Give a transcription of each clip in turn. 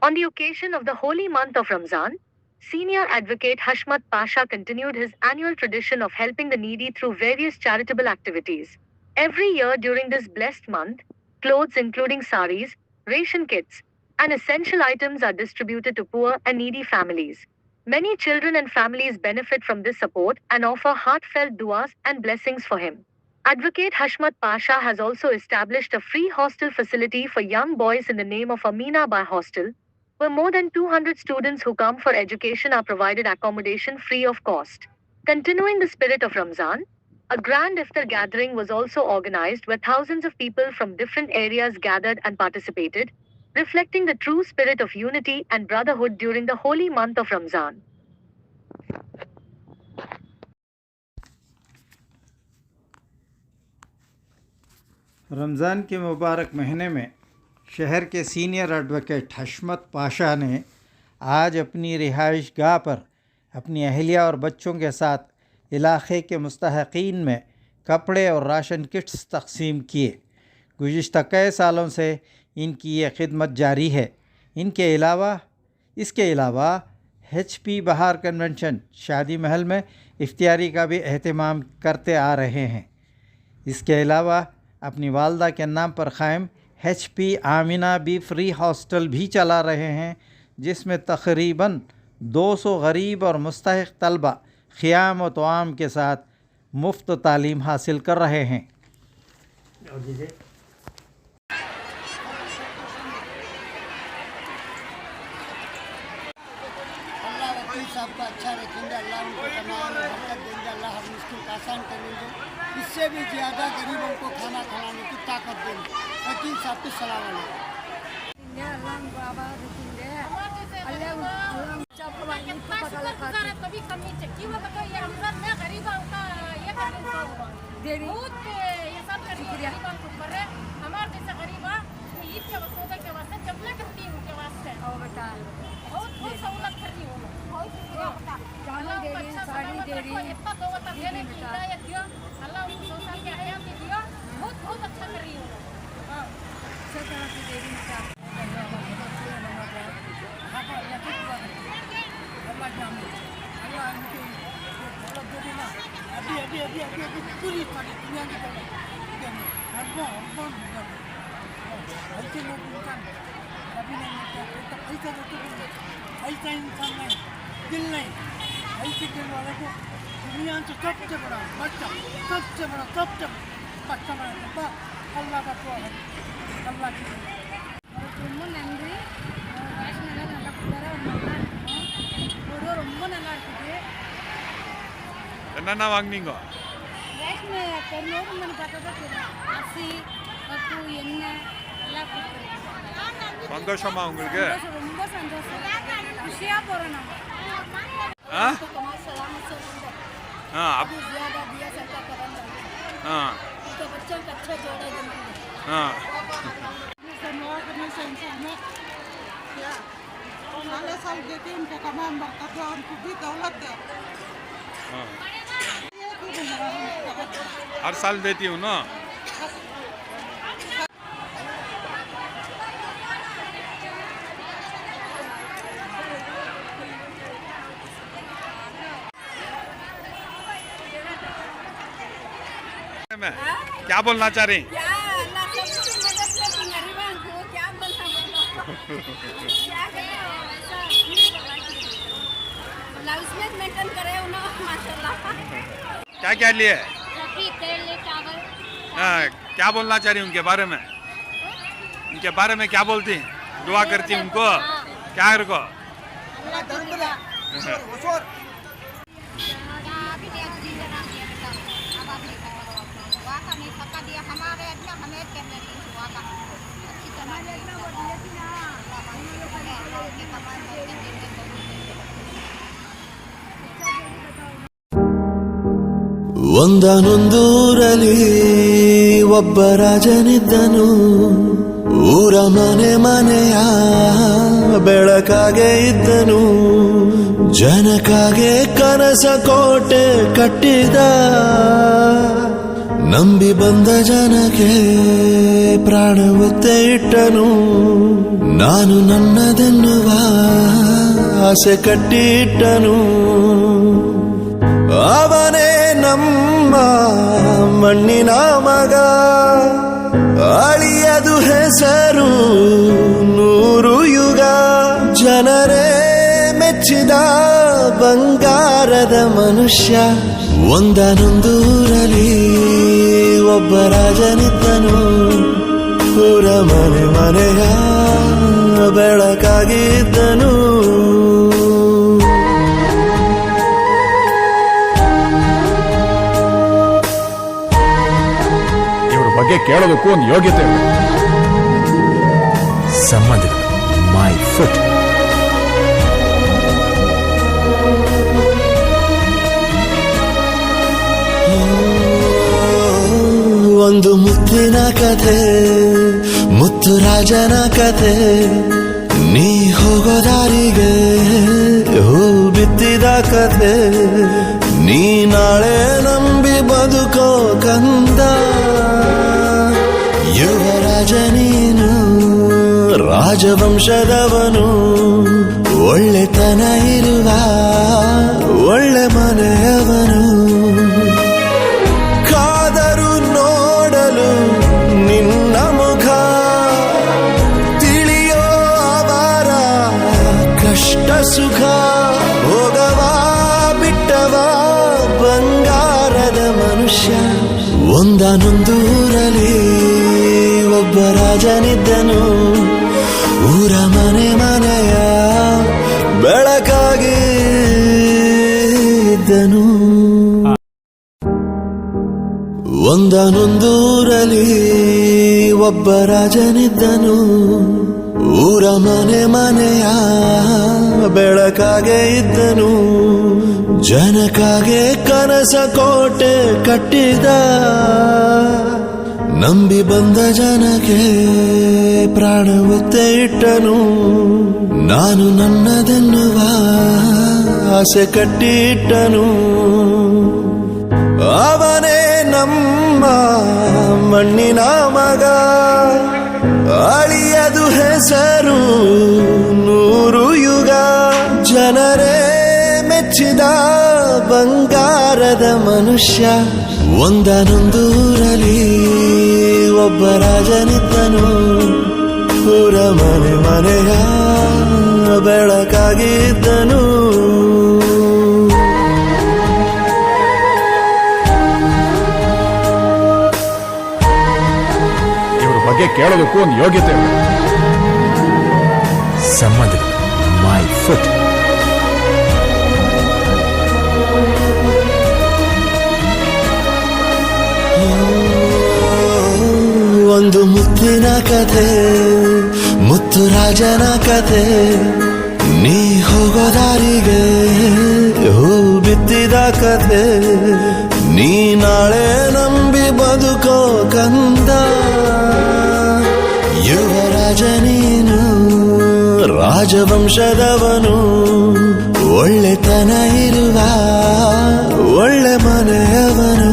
On the occasion of the holy month of Ramzan, Senior Advocate Hashmat Pasha continued his annual tradition of helping the needy through various charitable activities. Every year during this blessed month, clothes including saris, ration kits, and essential items are distributed to poor and needy families. Many children and families benefit from this support and offer heartfelt duas and blessings for him. Advocate Hashmat Pasha has also established a free hostel facility for young boys in the name of Amina Bai Hostel, where more than 200 students who come for education are provided accommodation free of cost. Continuing the spirit of Ramzan, a grand iftar gathering was also organized where thousands of people from different areas gathered and participated, reflecting the true spirit of unity and brotherhood during the holy month of Ramzan. Ramzan के मुबारक महीने में शहर के senior advocate हशमत पाशा ने आज अपनी रिहाइश गाह पर अपनी अहलिया और बच्चों के साथ इलाक़े के मुस्तहक़ीन में कपड़े और राशन किट्स तक़सीम किए। गुज़िश्ता कई सालों से इनकी ये खिदमत जारी है। इसके अलावा HP बहार कन्वेंशन शादी महल में इफ्तियारी का भी एहतमाम करते आ रहे हैं। इसके अलावा अपनी वालदा के नाम पर क़ायम HP Amina B free hostel भी चला रहे हैं, जिसमें तकरीबन 200 गरीब और मुस्तहिक़ तलबा ख़ियाम व तआम के साथ मुफ्त तालीम हासिल कर रहे हैं। सबका अच्छा रखेंगे, अल्लाह उनको तमाम बरकत देंगे, अल्लाह हर मुश्किल का आसान करेंगे। इससे भी ज़्यादा गरीबों को खाना खिलाने की ताकत देंगे। वकील साहब को सलाम पूरी दुनिया की ऐसे लोग कभी नहीं ऐसा ऐसा इंसान नहीं, दिल नहीं, ऐसे दिल वाले को दुनिया से सबसे बड़ा बच्चा बना अल्लाह का दुआ है, अल्लाह की ரொம்ப நன்றி। ரேஷன் எல்லாம் நல்லா கொடுத்தாரு, நல்லா இருக்கும், ரொம்ப நல்லா இருக்குது। என்னென்ன வாங்குனீங்க? ரேஷன் ஓப்பன் பண்ணி பார்த்தா தான் தெரியும், அரிசி பப்பு எண்ணெய் எல்லாம் கொடுத்துருக்கு। சந்தோஷமா உங்களுக்கு? ரொம்ப சந்தோஷம், खुशियाँ போகிறோம் நம்ம। अब ज़्यादा दिया सरकार का बंद तो बच्चों का अच्छा जोड़ा साले साल देते उनको कमान बरकत दे, उनको भी दौलत दे। हर साल देती हूँ ना। मैं क्या बोलना चाह रही? क्या क्या लिए? क्या बोलना चाह रही उनके बारे में? उनके बारे में क्या बोलती? दुआ करती उनको क्या को? ಒಂದಾನೊಂದೂರಲ್ಲಿ ಒಬ್ಬ ರಾಜನಿದ್ದನು, ಊರ ಮನೆಯ ಬೆಳಕಾಗೆ ಇದ್ದನು, ಜನಕಾಗೆ ಕನಸ ಕೋಟೆ ಕಟ್ಟಿದ, ನಂಬಿ ಬಂದ ಜನಕ್ಕೆ ಪ್ರಾಣ ಒತ್ತೆ ಇಟ್ಟನು, ನಾನು ನನ್ನದೆನ್ನು ಆಸೆ ಕಟ್ಟಿಟ್ಟನು. ಅವನೇ ನಮ್ಮ ಮಣ್ಣಿನ ಮಗ, ಅಳಿಯದು ಹೆಸರು 100 ಯುಗ. ಜನರೇ ಮೆಚ್ಚಿದ ಬಂಗಾರದ ಮನುಷ್ಯ. ಒಂದನೊಂದೂರಲ್ಲಿ ಒಬ್ಬ ರಾಜನಿದ್ದನು, ಊರ ಮನೆ ಮನೆಯ ಬೆಳಕಾಗಿದ್ದನು. ಇವ್ರ ಬಗ್ಗೆ ಕೇಳೋದಕ್ಕೂ ಒಂದು ಯೋಗ್ಯತೆ ಇದೆ. ಸಂಬಂಧಗಳು ಮೈ ಫುಟ್. ಒಂದು ಮುತ್ತಿನ ಕಥೆ, ಮುತ್ತು ರಾಜನ ಕಥೆ. ನೀ ಹೋಗೋ ದಾರಿಗೆ ಹೂ ಬಿತ್ತಿದ ಕಥೆ. ನೀ ನಾಳೆ ನಂಬಿ ಬದುಕೋ ಕಂದ. ಯುವರಾಜ ನೀನು, ರಾಜವಂಶದವನು. ಒಳ್ಳೆತನ ಇರುವ ಒಳ್ಳೆ ಮನೆಯವನು. ಕಾದರು ನೋಡಲು ನಿನ್ನ ಮುಖ, ತಿಳಿಯೋ ಅವರ ಕಷ್ಟ ಸುಖ. ಹೋಗವಾ ಬಿಟ್ಟವಾ ಬಂಗಾರದ ಮನುಷ್ಯ. ಒಂದನೊಂದೂರಲ್ಲಿ ಒಬ್ಬ ರಾಜನಿದ್ದನು, ಊರ ಮನೆ ಮನೆಯ ಬೆಳಕಾಗಿ ಇದ್ದನು. ಒಂದನೊಂದೂರಲ್ಲಿ ಒಬ್ಬ ರಾಜನಿದ್ದನು, ಊರ ಮನೆ ಮನೆಯ ಬೆಳಕಾಗೆ ಇದ್ದನು. ಜನಕಾಗೆ ಕನಸ ಕೋಟೆ ಕಟ್ಟಿದ, ನಂಬಿ ಬಂದ ಜನಕ್ಕೆ ಪ್ರಾಣ ಒತ್ತೆ ಇಟ್ಟನು. ನಾನು ನನ್ನದೆನ್ನುವ ಆಸೆ ಕಟ್ಟಿಟ್ಟನು. ಅವನೇ ನಮ್ಮ ಮಣ್ಣಿನ ಮಗ, ಅಳಿಯದು ಹೆಸರು 100 ಯುಗ. ಜನರೇ ಮೆಚ್ಚಿದ ಬಂಗಾರದ ಮನುಷ್ಯ. ಒಂದನೊಂದೂರಲ್ಲಿ ಒಬ್ಬ ರಾಜನಿದ್ದನು, ಊರ ಮನೆ ಮನೆಯ ಬೆಳಕಾಗಿದ್ದನು. ಇವ್ರ ಬಗ್ಗೆ ಕೇಳೋದಕ್ಕೂ ಒಂದು ಯೋಗ್ಯತೆ ಇದೆ. ಸಂಬಂಧಗಳು ಮೈ ಫುಟ್. ಒಂದು ಮುತ್ತಿನ ಕಥೆ, ಮುತ್ತು ರಾಜನ ಕಥೆ. ನೀ ಹೋಗೋ ದಾರಿಗೆ ಹೂ ಬಿತ್ತಿದ ಕಥೆ. ನೀ ನಾಳೆ ನಂಬಿ ಬದುಕೋ ಕಂದ. ಯುವರಾಜ ನೀನು, ರಾಜವಂಶದವನು. ಒಳ್ಳೆತನ ಇರುವ ಒಳ್ಳೆ ಮನೆಯವನು.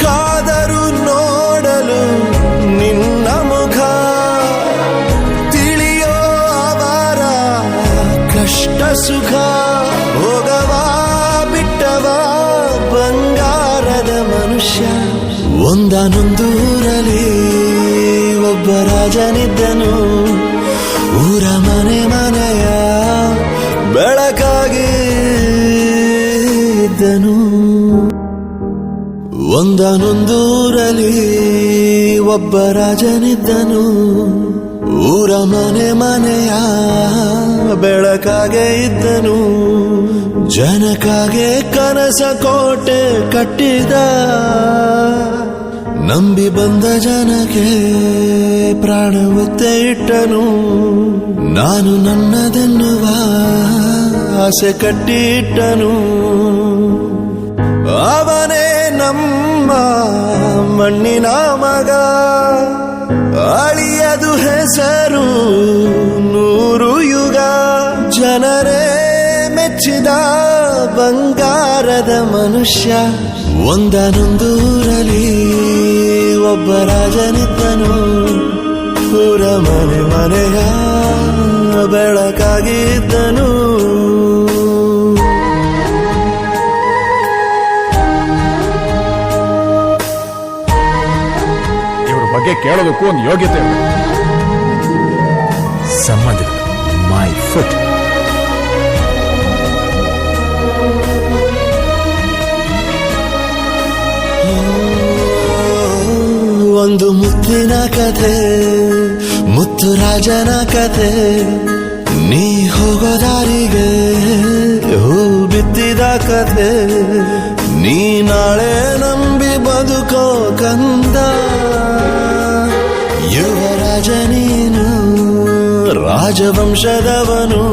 ಕಾದರು ನೋಡಲು ನಿನ್ನ ಮುಖ, ತಿಳಿಯೋ ಅವರ ಕಷ್ಟ ಸುಖ. ಹೋಗವಾ ಬಿಟ್ಟವಾ ಬಂಗಾರದ ಮನುಷ್ಯ. ಒಂದನೊಂದೂರಲ್ಲಿ ಒಬ್ಬ ರಾಜನಿದ್ದನು, ಊರ ಮನೆ ಮನೆಯ ಬೆಳಕಾಗಿ ಇದ್ದನು. ಒಂದನೊಂದೂರಲ್ಲಿ ಒಬ್ಬ ರಾಜನಿದ್ದನು, ಊರ ಮನೆ ಮನೆಯ ಬೆಳಕಾಗೆ ಇದ್ದನು. ಜನಕಾಗೆ ಕನಸ ಕೋಟೆ ಕಟ್ಟಿದ, ನಂಬಿ ಬಂದ ಜನಕ್ಕೆ ಪ್ರಾಣ ಒತ್ತೆ ಇಟ್ಟನು. ನಾನು ನನ್ನದೆನ್ನುವ ಆಸೆ ಕಟ್ಟಿಟ್ಟನು. ಅವನೇ ನಮ್ಮ ಮಣ್ಣಿನ ಮಗ, ಅಳಿಯದು ಹೆಸರು 100 ಯುಗ. ಜನರೇ ಮೆಚ್ಚಿದ ಬಂಗಾರದ ಮನುಷ್ಯ. ಒಂದನೊಂದೂರಲ್ಲಿ ಒಬ್ಬ ರಾಜನಿದ್ದನು, ಊರ ಮನೆ ಮನೆಯ ಬೆಳಕಾಗಿದ್ದನು. ಇವ್ರ ಬಗ್ಗೆ ಕೇಳೋದಕ್ಕೂ ಒಂದು ಯೋಗ್ಯತೆ ಇರಬೇಕು. ಸಂಬಂಧಗಳು ಮೈ ಫುಟ್. ಒಂದು ಮುತ್ತಿನ ಕಥೆ, ಮುತ್ತು ರಾಜನ ಕಥೆ, ನೀ ಹೋಗೋ ದಾರಿಗೆ ಹೂ ಬಿತ್ತಿದ ಕಥೆ, ನೀ ನಾಳೆ ನಂಬಿ ಬದುಕೋ ಕಂದ, ಯುವರಾಜ ನೀನು ರಾಜವಂಶದವನು.